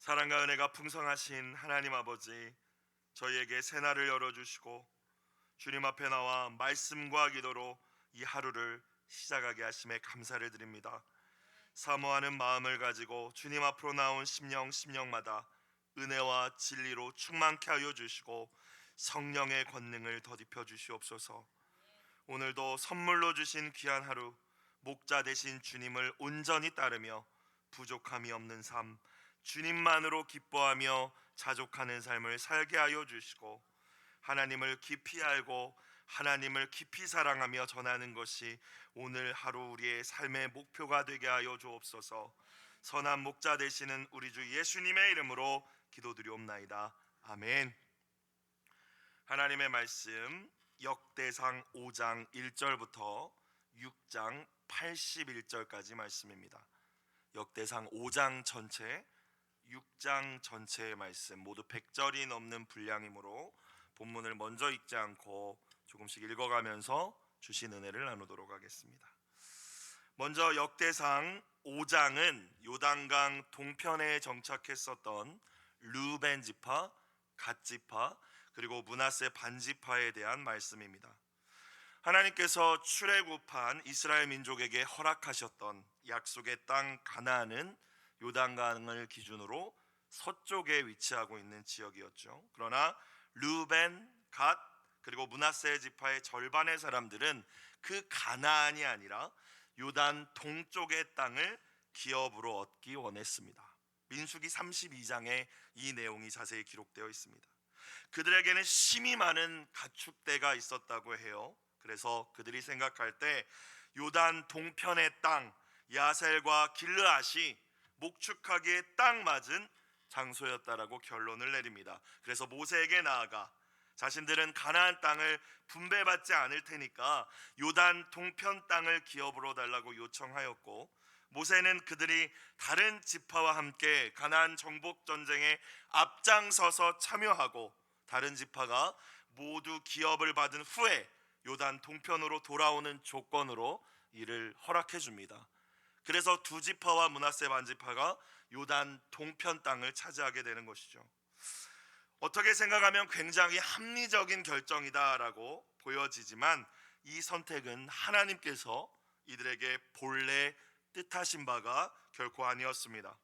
사랑과 은혜가 풍성하신 하나님 아버지, 저희에게 새날을 열어주시고 주님 앞에 나와 말씀과 기도로 이 하루를 시작하게 하심에 감사를 드립니다. 사모하는 마음을 가지고 주님 앞으로 나온 심령마다 은혜와 진리로 충만케 하여 주시고 성령의 권능을 더딥혀 주시옵소서. 오늘도 선물로 주신 귀한 하루, 목자 되신 주님을 온전히 따르며 부족함이 없는 삶, 주님만으로 기뻐하며 자족하는 삶을 살게 하여 주시고, 하나님을 깊이 알고 하나님을 깊이 사랑하며 전하는 것이 오늘 하루 우리의 삶의 목표가 되게 하여 주옵소서. 선한 목자 되시는 우리 주 예수님의 이름으로 기도드리옵나이다. 아멘. 하나님의 말씀 역대상 5장 1절부터 6장 81절까지 말씀입니다. 역대상 5장 전체, 6장 전체의 말씀 모두 100절이 넘는 분량이므로 본문을 먼저 읽지 않고 조금씩 읽어가면서 주신 은혜를 나누도록 하겠습니다. 먼저 역대상 5장은 요단강 동편에 정착했었던 르우벤 지파, 갓 지파, 그리고 므낫세 반 지파에 대한 말씀입니다. 하나님께서 출애굽한 이스라엘 민족에게 허락하셨던 약속의 땅 가나안은 요단강을 기준으로 서쪽에 위치하고 있는 지역이었죠. 그러나 르우벤, 갓, 그리고 므낫세 지파의 절반의 사람들은 그 가나안이 아니라 요단 동쪽의 땅을 기업으로 얻기 원했습니다. 민수기 32장에 이 내용이 자세히 기록되어 있습니다. 그들에게는 심히 많은 가축대가 있었다고 해요. 그래서 그들이 생각할 때 요단 동편의 땅 야셀과 길르앗이 목축하기에 딱 맞은 장소였다라고 결론을 내립니다. 그래서 모세에게 나아가 자신들은 가나안 땅을 분배받지 않을 테니까 요단 동편 땅을 기업으로 달라고 요청하였고, 모세는 그들이 다른 지파와 함께 가나안 정복 전쟁에 앞장서서 참여하고 다른 지파가 모두 기업을 받은 후에 요단 동편으로 돌아오는 조건으로 이를 허락해 줍니다. 그래서 두 지파와 므낫세 반 지파가 요단 동편 땅을 차지하게 되는 것이죠. 어떻게 생각하면 굉장히 합리적인 결정이다라고 보여지지만 이 선택은 하나님께서 이들에게 본래 뜻하신 바가 결코 아니었습니다.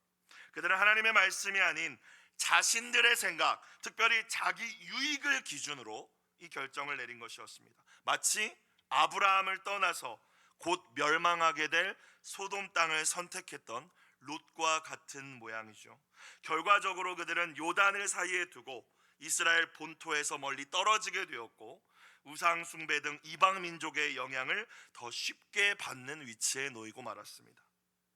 그들은 하나님의 말씀이 아닌 자신들의 생각, 특별히 자기 유익을 기준으로 이 결정을 내린 것이었습니다. 마치 아브라함을 떠나서 곧 멸망하게 될 소돔 땅을 선택했던 롯과 같은 모양이죠. 결과적으로 그들은 요단을 사이에 두고 이스라엘 본토에서 멀리 떨어지게 되었고, 우상 숭배 등 이방 민족의 영향을 더 쉽게 받는 위치에 놓이고 말았습니다.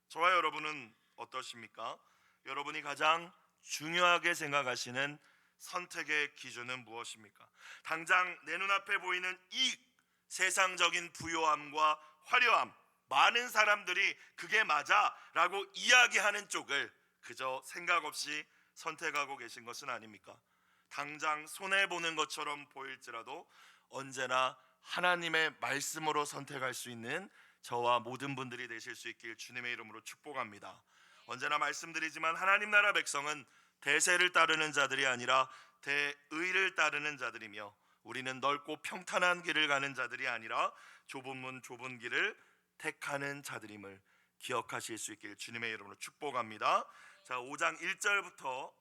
저와 여러분은 어떠십니까? 여러분이 가장 중요하게 생각하시는 선택의 기준은 무엇입니까? 당장 내 눈앞에 보이는 이 세상적인 부요함과 화려함, 많은 사람들이 그게 맞아 라고 이야기하는 쪽을 그저 생각 없이 선택하고 계신 것은 아닙니까? 당장 손해보는 것처럼 보일지라도 언제나 하나님의 말씀으로 선택할 수 있는 저와 모든 분들이 되실 수 있길 주님의 이름으로 축복합니다. 언제나 말씀드리지만 하나님 나라 백성은 대세를 따르는 자들이 아니라 대의를 따르는 자들이며, 우리는 넓고 평탄한 길을 가는 자들이 아니라 좁은 문 좁은 길을 택하는 자들임을 기억하실 수 있길 주님의 이름으로 축복합니다. 자, 5장 1절부터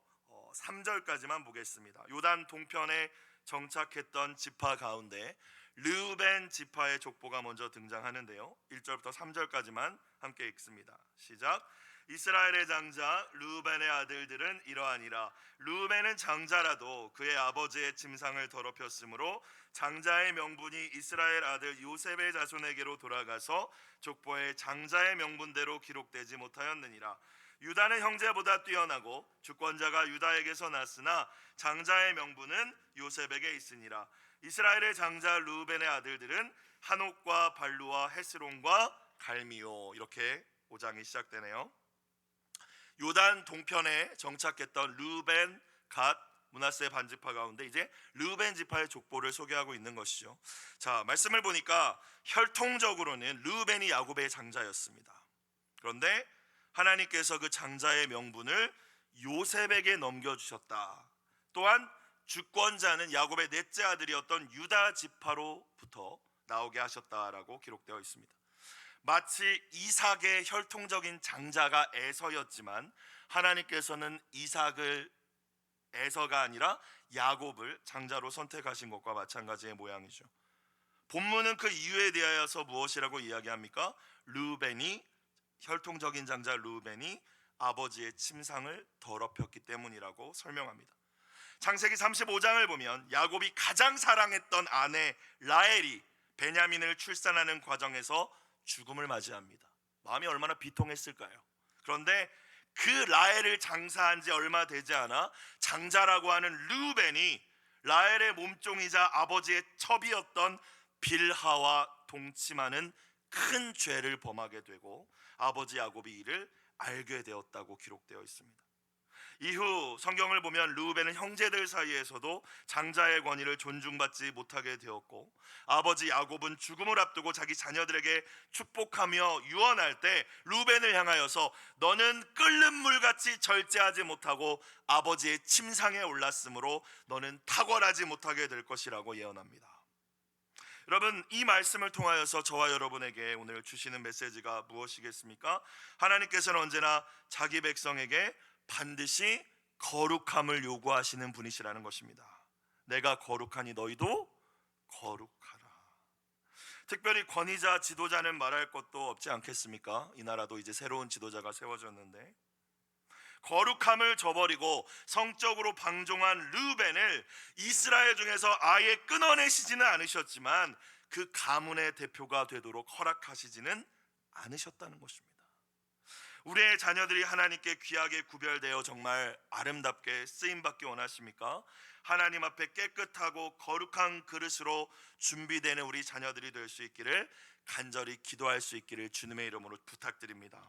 3절까지만 보겠습니다. 요단 동편에 정착했던 지파 가운데 르우벤 지파의 족보가 먼저 등장하는데요. 1절부터 3절까지만 함께 읽습니다. 시작. 이스라엘의 장자 르우벤의 아들들은 이러하니라. 르우벤은 장자라도 그의 아버지의 침상을 더럽혔으므로 장자의 명분이 이스라엘 아들 요셉의 자손에게로 돌아가서 족보에 장자의 명분대로 기록되지 못하였느니라. 유다는 형제보다 뛰어나고 주권자가 유다에게서 났으나 장자의 명분은 요셉에게 있으니라. 이스라엘의 장자 르우벤의 아들들은 한옥과 발루와 헤스론과 갈미오. 이렇게 5장이 시작되네요. 요단 동편에 정착했던 르우벤, 갓, 므낫세 반 지파 가운데 이제 르우벤 지파의 족보를 소개하고 있는 것이죠. 자, 말씀을 보니까 혈통적으로는 르우벤이 야곱의 장자였습니다. 그런데 하나님께서 그 장자의 명분을 요셉에게 넘겨주셨다. 또한 주권자는 야곱의 넷째 아들이었던 유다 지파로부터 나오게 하셨다라고 기록되어 있습니다. 마치 이삭의 혈통적인 장자가 에서였지만 하나님께서는 이삭을 에서가 아니라 야곱을 장자로 선택하신 것과 마찬가지의 모양이죠. 본문은 그 이유에 대하여서 무엇이라고 이야기합니까? 르우벤이, 혈통적인 장자 르우벤이 아버지의 침상을 더럽혔기 때문이라고 설명합니다. 창세기 35장을 보면 야곱이 가장 사랑했던 아내 라헬이 베냐민을 출산하는 과정에서 죽음을 맞이합니다. 마음이 얼마나 비통했을까요? 그런데 그 라헬을 장사한 지 얼마 되지 않아 장자라고 하는 르우벤이 라헬의 몸종이자 아버지의 첩이었던 빌하와 동침하는 큰 죄를 범하게 되고 아버지 야곱이 이를 알게 되었다고 기록되어 있습니다. 이후 성경을 보면 르우벤은 형제들 사이에서도 장자의 권위를 존중받지 못하게 되었고, 아버지 야곱은 죽음을 앞두고 자기 자녀들에게 축복하며 유언할 때 르우벤을 향하여서 너는 끓는 물같이 절제하지 못하고 아버지의 침상에 올랐으므로 너는 탁월하지 못하게 될 것이라고 예언합니다. 여러분, 이 말씀을 통하여서 저와 여러분에게 오늘 주시는 메시지가 무엇이겠습니까? 하나님께서는 언제나 자기 백성에게 반드시 거룩함을 요구하시는 분이시라는 것입니다. 내가 거룩하니 너희도 거룩하라. 특별히 권위자 지도자는 말할 것도 없지 않겠습니까? 이 나라도 이제 새로운 지도자가 세워졌는데 거룩함을 저버리고 성적으로 방종한 르우벤을 이스라엘 중에서 아예 끊어내시지는 않으셨지만 그 가문의 대표가 되도록 허락하시지는 않으셨다는 것입니다. 우리의 자녀들이 하나님께 귀하게 구별되어 정말 아름답게 쓰임받기 원하십니까? 하나님 앞에 깨끗하고 거룩한 그릇으로 준비되는 우리 자녀들이 될 수 있기를 간절히 기도할 수 있기를 주님의 이름으로 부탁드립니다.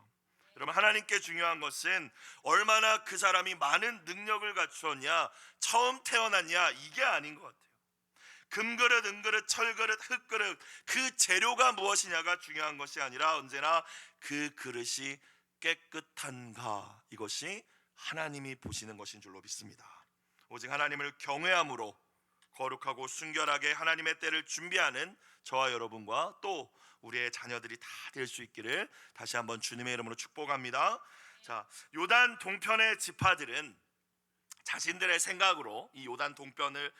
여러분, 하나님께 중요한 것은 얼마나 그 사람이 많은 능력을 갖추었냐, 처음 태어났냐, 이게 아닌 것 같아요. 금그릇, 은그릇, 철그릇, 흙그릇, 그 재료가 무엇이냐가 중요한 것이 아니라 언제나 그 그릇이 깨끗한가, 이것이 하나님이 보시는 것인 줄로 믿습니다. 오직 하나님을 경외함으로 거룩하고 순결하게 하나님의 때를 준비하는 저와 여러분과 또 우리의 자녀들이 다 될 수 있기를 다시 한번 주님의 이름으로 축복합니다. 자, 요단 동편의 지파들은 자신들의 생각으로 이 요단 동편을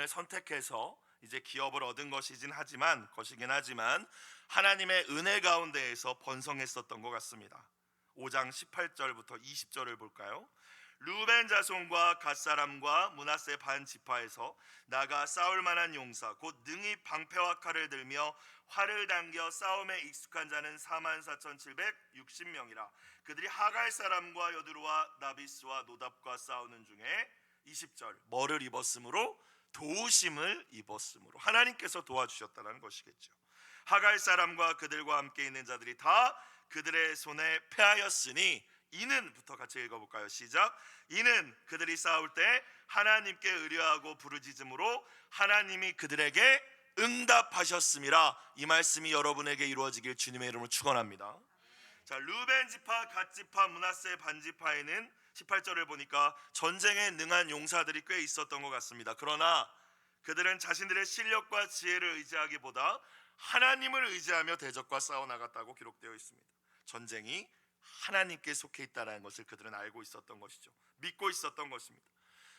선택해서 이제 기업을 얻은 것이긴 하지만 하나님의 은혜 가운데에서 번성했었던 것 같습니다. 5장 18절부터 20절을 볼까요? 르우벤 자손과 갓 사람과 므낫세 반 지파에서 나가 싸울 만한 용사 곧 능히 방패와 칼을 들며 활을 당겨 싸움에 익숙한 자는 44,760명이라. 그들이 하갈 사람과 여두루와 나비스와 노답과 싸우는 중에 20절 뭐를 입었으므로? 도우심을 입었으므로 하나님께서 도와주셨다는 것이겠죠. 하갈 사람과 그들과 함께 있는 자들이 다 그들의 손에 패하였으니 이는부터 같이 읽어볼까요? 시작. 이는 그들이 싸울 때 하나님께 의뢰하고 부르짖음으로 하나님이 그들에게 응답하셨음이라. 이 말씀이 여러분에게 이루어지길 주님의 이름으로 축원합니다. 자, 르우벤 지파, 갓 지파, 므낫세 반 지파에는 18절을 보니까 전쟁에 능한 용사들이 꽤 있었던 것 같습니다. 그러나 그들은 자신들의 실력과 지혜를 의지하기보다 하나님을 의지하며 대적과 싸워 나갔다고 기록되어 있습니다. 전쟁이 하나님께 속해 있다는 것을 그들은 알고 있었던 것이죠. 믿고 있었던 것입니다.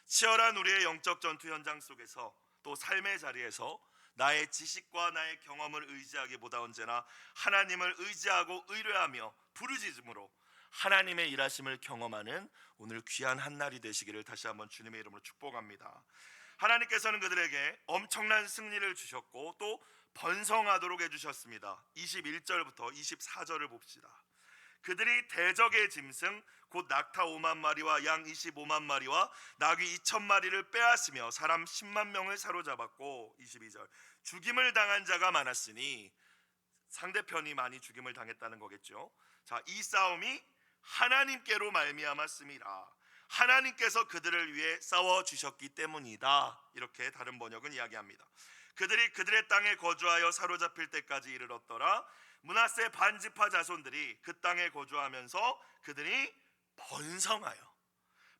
치열한 우리의 영적 전투 현장 속에서 또 삶의 자리에서 나의 지식과 나의 경험을 의지하기보다 언제나 하나님을 의지하고 의뢰하며 부르짖음으로 하나님의 일하심을 경험하는 오늘 귀한 한 날이 되시기를 다시 한번 주님의 이름으로 축복합니다. 하나님께서는 그들에게 엄청난 승리를 주셨고 또 번성하도록 해주셨습니다. 21절부터 24절을 봅시다. 그들이 대적의 짐승 곧 낙타 5만 마리와 양 25만 마리와 나귀 2천 마리를 빼앗으며 사람 10만 명을 사로잡았고 22절 죽임을 당한 자가 많았으니 상대편이 많이 죽임을 당했다는 거겠죠. 자, 이 싸움이 하나님께로 말미암았음이라. 하나님께서 그들을 위해 싸워주셨기 때문이다. 이렇게 다른 번역은 이야기합니다. 그들이 그들의 땅에 거주하여 사로잡힐 때까지 이르렀더라. 므낫세 반지파 자손들이 그 땅에 거주하면서 그들이 번성하여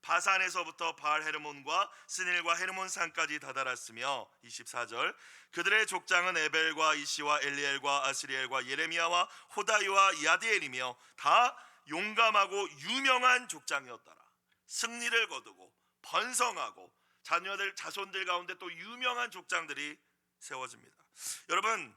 바산에서부터 바알 헤르몬과 스닐과 헤르몬 산까지 다다랐으며 24절 그들의 족장은 에벨과 이시와 엘리엘과 아스리엘과 예레미야와 호다이와 야디엘이며 다 용감하고 유명한 족장이었더라. 승리를 거두고 번성하고 자녀들 자손들 가운데 또 유명한 족장들이 세워집니다. 여러분,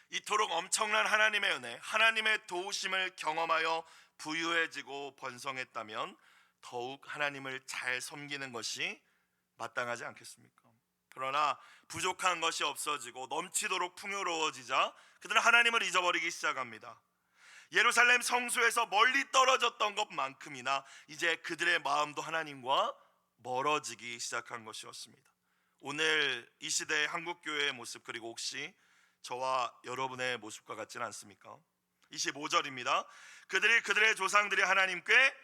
이토록 엄청난 하나님의 은혜, 하나님의 도우심을 경험하여 부유해지고 번성했다면 더욱 하나님을 잘 섬기는 것이 마땅하지 않겠습니까? 그러나 부족한 것이 없어지고 넘치도록 풍요로워지자 그들은 하나님을 잊어버리기 시작합니다. 예루살렘 성소에서 멀리 떨어졌던 것만큼이나 이제 그들의 마음도 하나님과 멀어지기 시작한 것이었습니다. 오늘 이 시대의 한국교회의 모습, 그리고 혹시 저와 여러분의 모습과 같지는 않습니까? 25절입니다. 그들이 그들의 조상들이 하나님께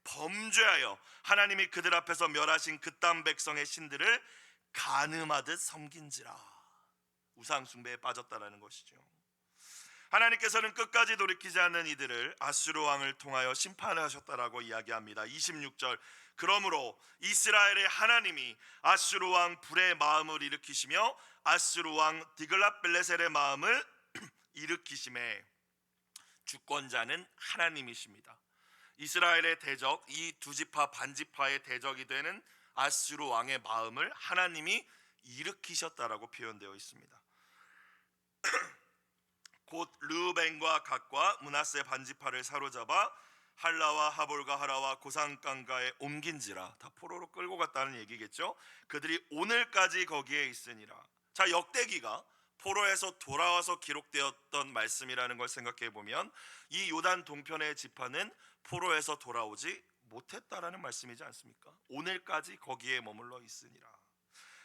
범죄하여 하나님이 그들 앞에서 멸하신 그 땅 백성의 신들을 간음하듯 섬긴지라. 우상 숭배에 빠졌다라는 것이죠. 하나님께서는 끝까지 돌이키지 않는 이들을 아수르 왕을 통하여 심판하셨다라고 이야기합니다. 26절 그러므로 이스라엘의 하나님이 아수르 왕 불의 마음을 일으키시며 아수르 왕 디글랏벨레셀의 마음을 일으키심에 주권자는 하나님이십니다. 이스라엘의 대적, 이 두 지파 반지파의 대적이 되는 아수르 왕의 마음을 하나님이 일으키셨다라고 표현되어 있습니다. 곧 르우벤과 갓과 므낫세 반지파를 사로잡아 할라와 하볼과 하라와 고산강가에 옮긴지라. 다 포로로 끌고 갔다는 얘기겠죠. 그들이 오늘까지 거기에 있으니라. 자, 역대기가 포로에서 돌아와서 기록되었던 말씀이라는 걸 생각해 보면 이 요단 동편의 지파는 포로에서 돌아오지 못했다라는 말씀이지 않습니까? 오늘까지 거기에 머물러 있으니라.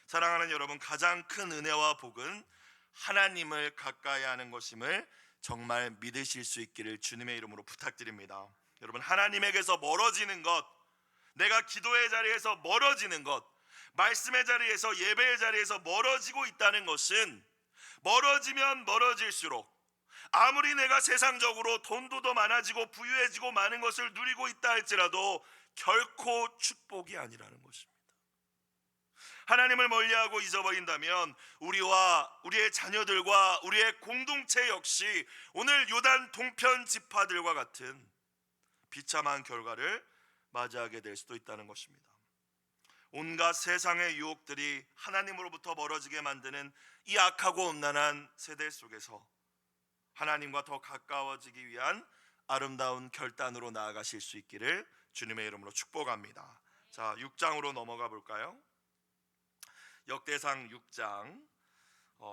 사랑하는 여러분, 가장 큰 은혜와 복은 하나님을 가까이 하는 것임을 정말 믿으실 수 있기를 주님의 이름으로 부탁드립니다. 여러분, 하나님에게서 멀어지는 것, 내가 기도의 자리에서 멀어지는 것, 말씀의 자리에서, 예배의 자리에서 멀어지고 있다는 것은 멀어지면 멀어질수록 아무리 내가 세상적으로 돈도 더 많아지고 부유해지고 많은 것을 누리고 있다 할지라도 결코 축복이 아니라는 것입니다. 하나님을 멀리하고 잊어버린다면 우리와 우리의 자녀들과 우리의 공동체 역시 오늘 요단 동편 지파들과 같은 비참한 결과를 맞이하게 될 수도 있다는 것입니다. 온갖 세상의 유혹들이 하나님으로부터 멀어지게 만드는 이 악하고 음란한 세대 속에서 하나님과 더 가까워지기 위한 아름다운 결단으로 나아가실 수 있기를 주님의 이름으로 축복합니다. 자, 6장으로 넘어가 볼까요? 역대상 6장,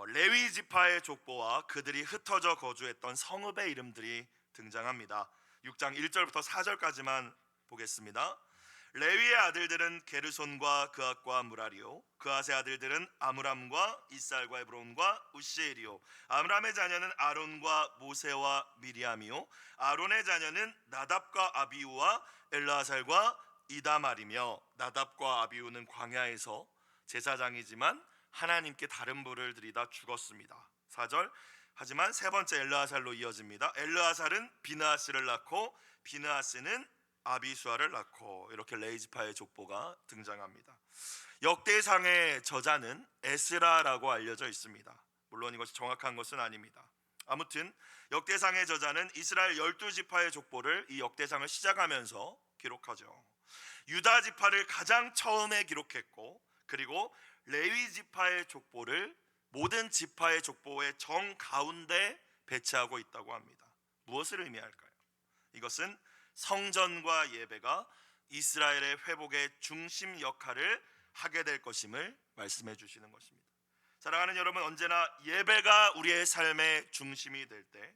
레위 지파의 족보와 그들이 흩어져 거주했던 성읍의 이름들이 등장합니다. 6장 1절부터 4절까지만 보겠습니다. 레위의 아들들은 게르손과 그앗과 무라리요, 그앗의 아들들은 아므람과 이살과 에브론과 우시엘이요, 아므람의 자녀는 아론과 모세와 미리암이요, 아론의 자녀는 나답과 아비우와 엘르아살과 이다말이며, 나답과 아비우는 광야에서 제사장이지만 하나님께 다른 불을 드리다 죽었습니다. 4절 하지만 세 번째 엘르아살로 이어집니다. 엘르아살은 비느하스를 낳고 비느하스는 아비수아를 낳고, 이렇게 레위지파의 족보가 등장합니다. 역대상의 저자는 에스라라고 알려져 있습니다. 물론 이것이 정확한 것은 아닙니다. 아무튼 역대상의 저자는 이스라엘 12지파의 족보를 이 역대상을 시작하면서 기록하죠. 유다 지파를 가장 처음에 기록했고, 그리고 레위 지파의 족보를 모든 지파의 족보의 정 가운데 배치하고 있다고 합니다. 무엇을 의미할까요? 이것은 성전과 예배가 이스라엘의 회복의 중심 역할을 하게 될 것임을 말씀해 주시는 것입니다. 사랑하는 여러분, 언제나 예배가 우리의 삶의 중심이 될 때,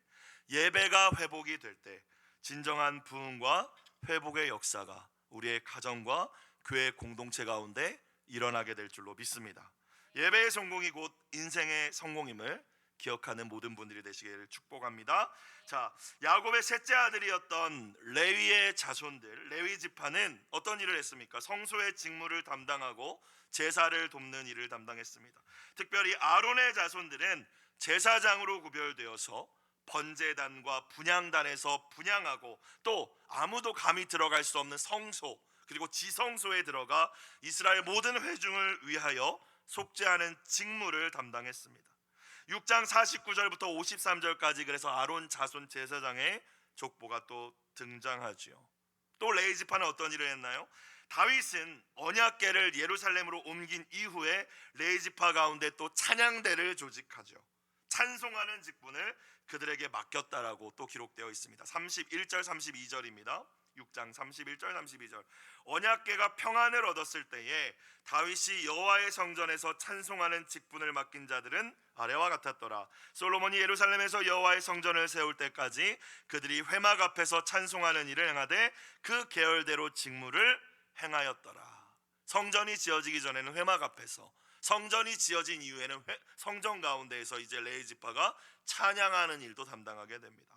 예배가 회복이 될 때 진정한 부흥과 회복의 역사가 우리의 가정과 교회 공동체 가운데 일어나게 될 줄로 믿습니다. 예배의 성공이 곧 인생의 성공임을 기억하는 모든 분들이 되시기를 축복합니다. 자, 야곱의 셋째 아들이었던 레위의 자손들, 레위 지파는 어떤 일을 했습니까? 성소의 직무를 담당하고 제사를 돕는 일을 담당했습니다. 특별히 아론의 자손들은 제사장으로 구별되어서 번제단과 분향단에서 분향하고, 또 아무도 감히 들어갈 수 없는 성소, 그리고 지성소에 들어가 이스라엘 모든 회중을 위하여 속죄하는 직무를 담당했습니다. 6장 49절부터 53절까지 그래서 아론 자손 제사장의 족보가 또 등장하지요. 또 레위 지파는 어떤 일을 했나요? 다윗은 언약궤를 예루살렘으로 옮긴 이후에 레위 지파 가운데 또 찬양대를 조직하죠. 찬송하는 직분을 그들에게 맡겼다라고 또 기록되어 있습니다. 31절 32절입니다. 6장 31절 32절. 언약궤가 평안을 얻었을 때에 다윗이 여호와의 성전에서 찬송하는 직분을 맡긴 자들은 아래와 같았더라. 솔로몬이 예루살렘에서 여호와의 성전을 세울 때까지 그들이 회막 앞에서 찬송하는 일을 행하되 그 계열대로 직무를 행하였더라. 성전이 지어지기 전에는 회막 앞에서, 성전이 지어진 이후에는 성전 가운데에서 이제 레위 지파가 찬양하는 일도 담당하게 됩니다.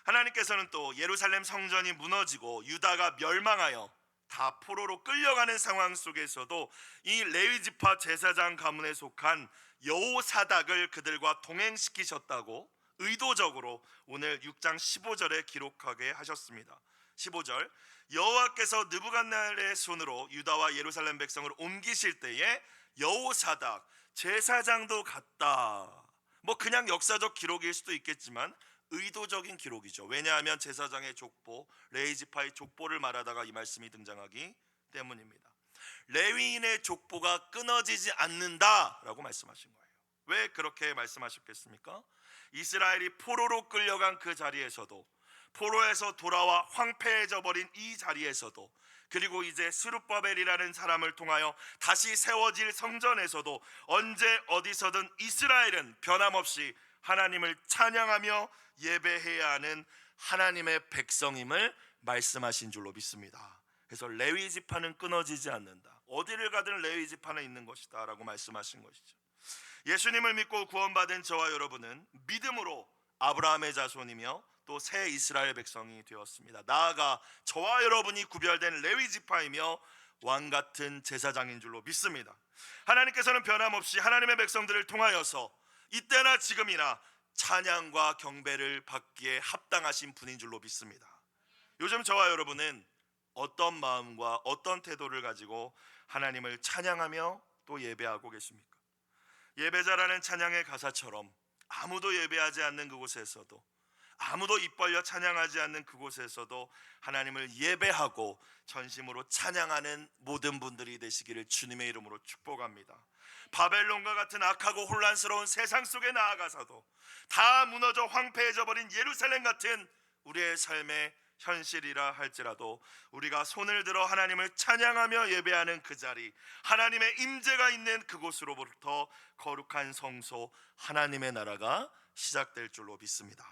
하나님께서는 또 예루살렘 성전이 무너지고 유다가 멸망하여 다 포로로 끌려가는 상황 속에서도 이 레위 지파 제사장 가문에 속한 여호사닥을 그들과 동행시키셨다고 의도적으로 오늘 6장 15절에 기록하게 하셨습니다. 15절, 여호와께서 느부갓네살의 손으로 유다와 예루살렘 백성을 옮기실 때에 여호사닥 제사장도 갔다. 뭐 그냥 역사적 기록일 수도 있겠지만 의도적인 기록이죠. 왜냐하면 제사장의 족보, 레위 지파의 족보를 말하다가 이 말씀이 등장하기 때문입니다. 레위인의 족보가 끊어지지 않는다라고 말씀하신 거예요. 왜 그렇게 말씀하셨겠습니까? 이스라엘이 포로로 끌려간 그 자리에서도, 포로에서 돌아와 황폐해져 버린 이 자리에서도, 그리고 이제 스룹바벨이라는 사람을 통하여 다시 세워질 성전에서도 언제 어디서든 이스라엘은 변함없이 하나님을 찬양하며 예배해야 하는 하나님의 백성임을 말씀하신 줄로 믿습니다. 그래서 레위 지파는 끊어지지 않는다. 어디를 가든 레위 지파는 있는 것이다 라고 말씀하신 것이죠. 예수님을 믿고 구원받은 저와 여러분은 믿음으로 아브라함의 자손이며 또 새 이스라엘 백성이 되었습니다. 나아가 저와 여러분이 구별된 레위 지파이며 왕같은 제사장인 줄로 믿습니다. 하나님께서는 변함없이 하나님의 백성들을 통하여서 이때나 지금이나 찬양과 경배를 받기에 합당하신 분인 줄로 믿습니다. 요즘 저와 여러분은 어떤 마음과 어떤 태도를 가지고 하나님을 찬양하며 또 예배하고 계십니까? 예배자라는 찬양의 가사처럼 아무도 예배하지 않는 그곳에서도, 아무도 입 벌려 찬양하지 않는 그곳에서도 하나님을 예배하고 전심으로 찬양하는 모든 분들이 되시기를 주님의 이름으로 축복합니다. 바벨론과 같은 악하고 혼란스러운 세상 속에 나아가서도 다 무너져 황폐해져 버린 예루살렘 같은 우리의 삶의 현실이라 할지라도 우리가 손을 들어 하나님을 찬양하며 예배하는 그 자리, 하나님의 임재가 있는 그곳으로부터 거룩한 성소, 하나님의 나라가 시작될 줄로 믿습니다.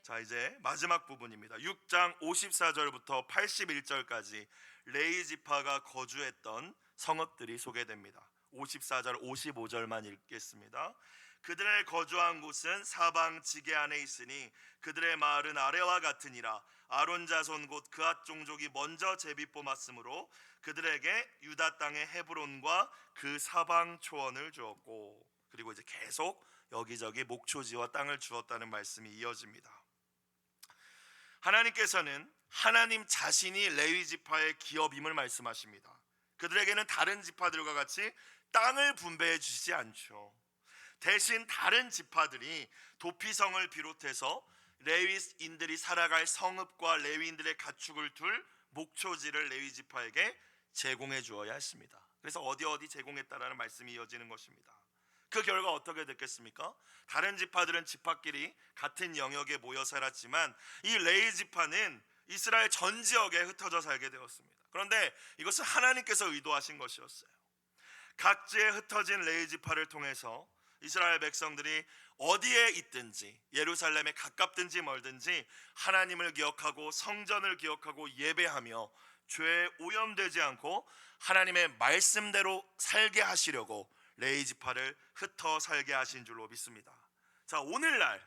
자, 이제 마지막 부분입니다. 6장 54절부터 81절까지 레위 지파가 거주했던 성읍들이 소개됩니다. 54절 55절만 읽겠습니다. 그들의 거주한 곳은 사방 지게 안에 있으니 그들의 마을은 아래와 같으니라. 아론 자손 곧 그앗 종족이 먼저 제비 뽑았으므로 그들에게 유다 땅의 헤브론과 그 사방 초원을 주었고, 그리고 이제 계속 여기저기 목초지와 땅을 주었다는 말씀이 이어집니다. 하나님께서는 하나님 자신이 레위 지파의 기업임을 말씀하십니다. 그들에게는 다른 지파들과 같이 땅을 분배해 주시지 않죠. 대신 다른 지파들이 도피성을 비롯해서 레위인들이 살아갈 성읍과 레위인들의 가축을 둘 목초지를 레위 지파에게 제공해 주어야 했습니다. 그래서 어디 제공했다라는 말씀이 이어지는 것입니다. 그 결과 어떻게 됐겠습니까? 다른 지파들은 지파끼리 같은 영역에 모여 살았지만 이 레위 지파는 이스라엘 전 지역에 흩어져 살게 되었습니다. 그런데 이것은 하나님께서 의도하신 것이었어요. 각지에 흩어진 레위 지파를 통해서 이스라엘 백성들이 어디에 있든지, 예루살렘에 가깝든지 멀든지 하나님을 기억하고 성전을 기억하고 예배하며 죄에 오염되지 않고 하나님의 말씀대로 살게 하시려고 레위 지파를 흩어 살게 하신 줄로 믿습니다. 자, 오늘날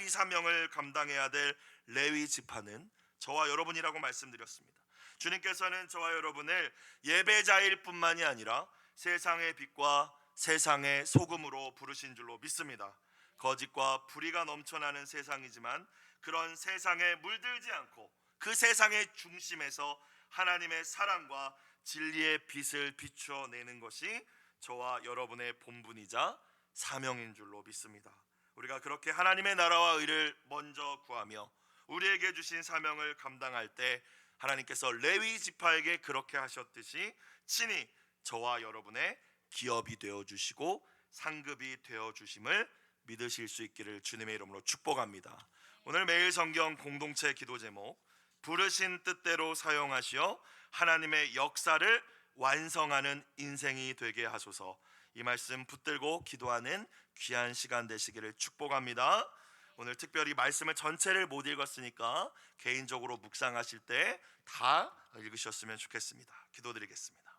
이 사명을 감당해야 될 레위 지파는 저와 여러분이라고 말씀드렸습니다. 주님께서는 저와 여러분을 예배자일 뿐만이 아니라 세상의 빛과 세상의 소금으로 부르신 줄로 믿습니다. 거짓과 불의가 넘쳐나는 세상이지만 그런 세상에 물들지 않고 그 세상의 중심에서 하나님의 사랑과 진리의 빛을 비추어 내는 것이 저와 여러분의 본분이자 사명인 줄로 믿습니다. 우리가 그렇게 하나님의 나라와 의를 먼저 구하며 우리에게 주신 사명을 감당할 때 하나님께서 레위 지파에게 그렇게 하셨듯이 친히 저와 여러분의 기업이 되어 주시고 상급이 되어 주심을 믿으실 수 있기를 주님의 이름으로 축복합니다. 오늘 매일 성경 공동체 기도 제목, 부르신 뜻대로 사용하시어 하나님의 역사를 완성하는 인생이 되게 하소서. 이 말씀 붙들고 기도하는 귀한 시간 되시기를 축복합니다. 오늘 특별히 말씀을 전체를 못 읽었으니까 개인적으로 묵상하실 때 다 읽으셨으면 좋겠습니다. 기도드리겠습니다.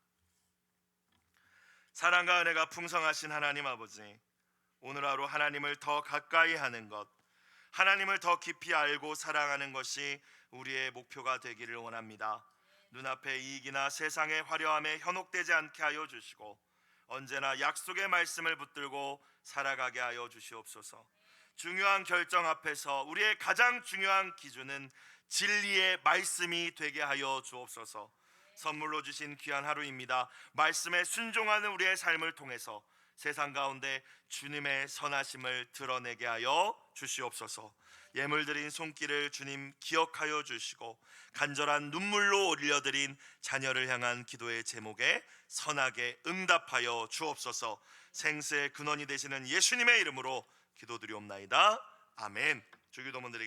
사랑과 은혜가 풍성하신 하나님 아버지, 오늘 하루 하나님을 더 가까이 하는 것, 하나님을 더 깊이 알고 사랑하는 것이 우리의 목표가 되기를 원합니다. 눈앞의 이익이나 세상의 화려함에 현혹되지 않게 하여 주시고 언제나 약속의 말씀을 붙들고 살아가게 하여 주시옵소서. 중요한 결정 앞에서 우리의 가장 중요한 기준은 진리의 말씀이 되게 하여 주옵소서. 선물로 주신 귀한 하루입니다. 말씀에 순종하는 우리의 삶을 통해서 세상 가운데 주님의 선하심을 드러내게 하여 주시옵소서. 예물드린 손길을 주님 기억하여 주시고 간절한 눈물로 올려드린 자녀를 향한 기도의 제목에 선하게 응답하여 주옵소서. 생수의 근원이 되시는 예수님의 이름으로 기도드리옵나이다. 아멘. 주기도문 드리겠습니다.